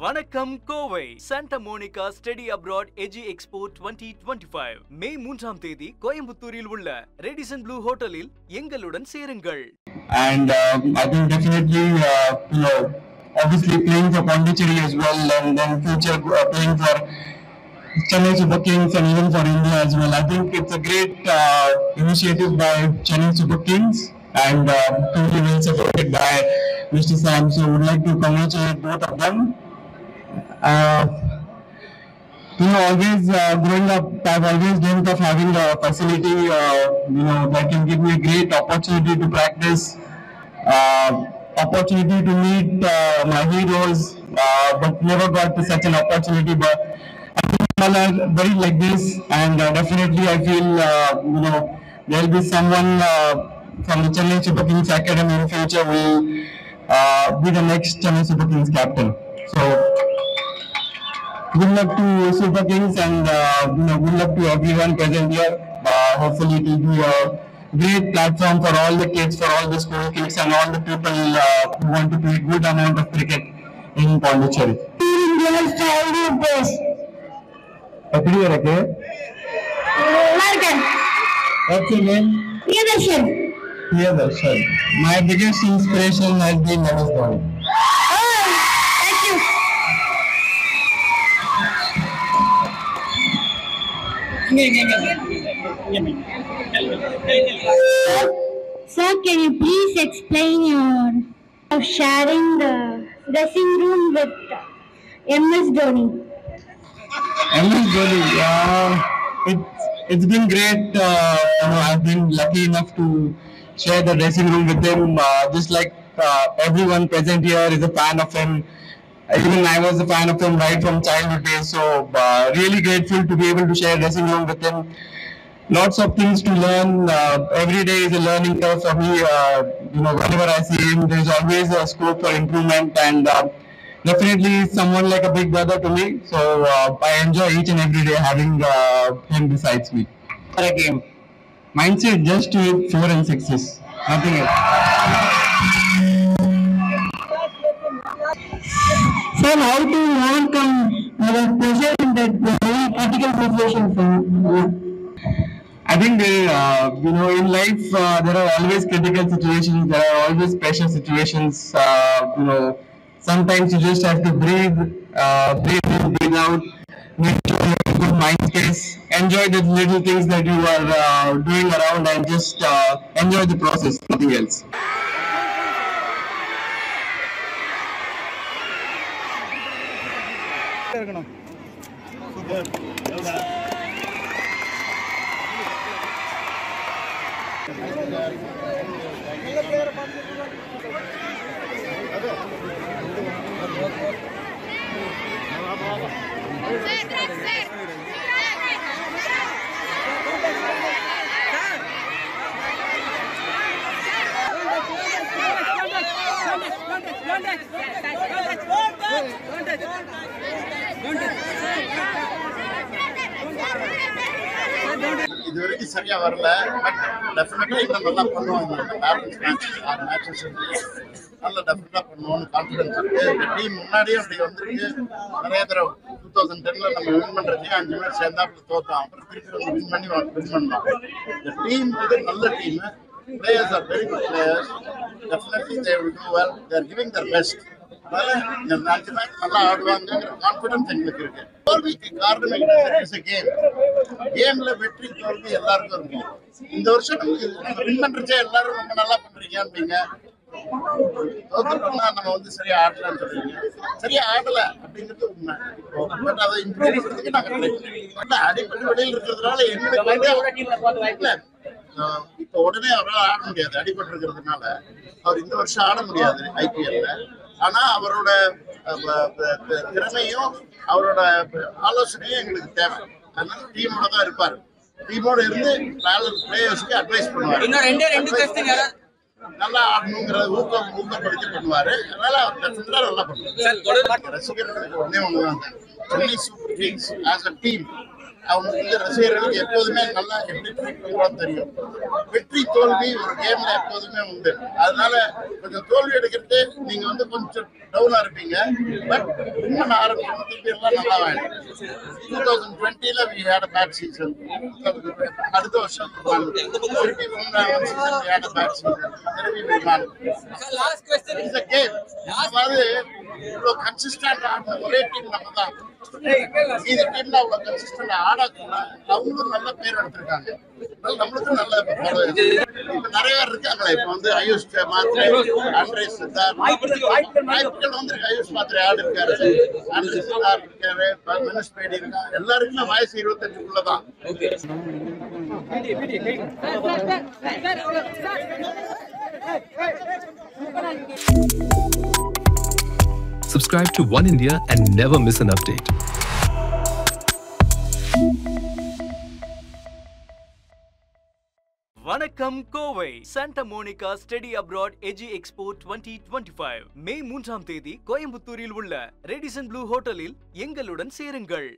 வணக்கம் Kovai Santa Monica study abroad எஜி expo 2025 மே 3ஆம் தேதி கோயம்புத்தூரில் உள்ள ரெடிசன் ப்ளூ ஹோட்டலில் எங்களுடன் சேருங்கள். And I think definitely obviously playing for Pondicherry as well, and then future playing for Chennai Super Kings and even for India as well. I think it's a great initiative by Chennai Super Kings and truly well supported by Mr. Sam. So I would like to congratulate both of them. Always growing up, I've always dreamt of having a facility, that can give me a great opportunity to practice, opportunity to meet my heroes, but never got to such an opportunity. But I think all are very like this, and definitely I feel, there will be someone from the Chennai Super Kings Academy in future will be the next Chennai Super Kings captain. So, good luck to Super Kings and good luck to everyone present here. Hopefully it will be a great platform for all the kids, for all the school kids and all the people who want to play good amount of cricket in Pondicherry. India's childhood best. Happy New Year, welcome. What's your name? Priyadarshan. Priyadarshan. My biggest inspiration has been MS Dhoni. Sir, can you please explain your sharing the dressing room with MS Dhoni? MS Dhoni, it's been great. I've been lucky enough to share the dressing room with him. Just like everyone present here is a fan of him. Even I was a fan of him right from childhood days. So really grateful to be able to share dressing room with him. Lots of things to learn. Every day is a learning curve for me. Whenever I see him, there is always a scope for improvement, and definitely someone like a big brother to me. So I enjoy each and every day having him besides me. For a game, mindset just to hit 4 and 6s, nothing else. So how to overcome the pressure in that very critical situation for you? I think in life there are always critical situations. There are always pressure situations. Sometimes you just have to breathe in, breathe out. Make sure you have a good mind space. Enjoy the little things that you are doing around, and just enjoy the process. Nothing else. இதுவரைக்கும் சரியா வரல, but டெஃபினட்டா இன்னும் நல்லா பண்ணுவாங்க. Matches நல்லா டெஃபினட்டா பண்ணுவோம்னு கான்ஃபிடன்ஸ் இருக்கு. இந்த டீம் முன்னாடியே அப்படி வந்துருக்கு. நிறைய தடவை 2010 நம்ம வின் பண்றதுக்கு 5 மேட்ச் சேர்ந்தாப்புல தோத்தோம். அப்புறம் திருப்பி வந்து வின் பண்ணோம். இந்த டீம் வந்து நல்ல team. Players are very good players. Definitely they will do well. They are giving their best. அதனால இந்த 5 மேட்ச் நல்லா ஆடுவாங்கங்கிற கான்ஃபிடன்ஸ் எங்களுக்கு இருக்கு. தோல்விக்கு காரணமே இட்ஸ் a game. கேம்ல வெற்றி தோல்வி எல்லாருக்கும் இருக்கும். இந்த வருஷம் நம்ம வின் பண்றச்சே எல்லாரும் ரொம்ப நல்லா பண்றீங்க. தோத்துட்டோம்னா நம்ம வந்து சரியா ஆடலன்னு சொல்றீங்க. சரியா ஆடல அப்படிங்கிறது உண்மை. பட் அதை இம்ப்ரூவ் பண்றதுக்கு நாங்க ட்ரை பண்ணுவோம். அடிப்படை வெளியில் இருக்கிறதுனால எங்களுக்கு இப்ப உடனே அவரால் ஆட முடியாது. அடிபட்டு இருக்கிறதுனால அவர் இந்த வருஷம் ஆட முடியாது ஐபிஎல்ல. ஆனா அவரோட திறமையும் அவரோட ஆலோசனையும் எங்களுக்கு தேவை. அதனால டீமோட தான் இருப்பாரு. டீமோட இருந்து பிளேயர்ஸ்க்கு அட்வைஸ் பண்ணுவாரு. நல்லா ஆடணுங்கிற ஊக்கப்படுத்தி பண்ணுவாரு. அதனால அவர் நல்லா பண்ணுவாரு. ரசிகர்களுக்கு ஒன்னே ஒண்ணுதான், Chennai super Kings as a team அவங்க வந்து ரசிகர்களுக்கு எப்போதுமே நல்லா எப்படி ட்ரீட் பண்ணுறோம் தெரியும். வெற்றி தோல்வி ஒரு கேம்ல எப்போதுமே உண்டு. அதனால கொஞ்சம் தோல்வி எடுக்கிறது நீங்க வந்து கொஞ்சம் டவுனா இருப்பீங்க. பட் இன்னும் ஆரம்பிக்கணும், திருப்பி எல்லாம் நல்லா வேணும். 2020ல we had a bad season. அடுத்த வருஷம் திருப்பி we had a bad season. திருப்பி Last question is a game. அதாவது இவ்வளோ கன்சிஸ்டன்ட் ஆடுற ஒரே டீம் நம்ம தான். மீதி டீம்ல அவ்வளோ கன்சிஸ்டன்ட் ஆடக்கூட அவங்களும் நல்ல பேர் எடுத்திருக்காங்க. நம்மளுக்கும் நல்ல இப்ப நிறைய பேர் இருக்காங்களே. இப்ப வந்து ஆயுஷ் மாத்ரே, ஆண்ட்ரேஸ் வாய்ப்புகள் வந்து ஆயுஷ் மாத்ரே ஆடு இருக்காரு, ஆண்ட்ரேஸ் இருக்காரு, மனுஷ் பேடி இருக்கா. எல்லாருக்குமே வயசு 25க்குள்ளதான். Subscribe to One India and never miss an update. வணக்கம் Kovai. Santa Monica study abroad எஜி எக்ஸ்போ 2025 மே 3ஆம் தேதி கோயம்புத்தூரில் உள்ள ரெடிசன் ப்ளூ ஹோட்டலில் எங்களுடன் சேருங்கள்.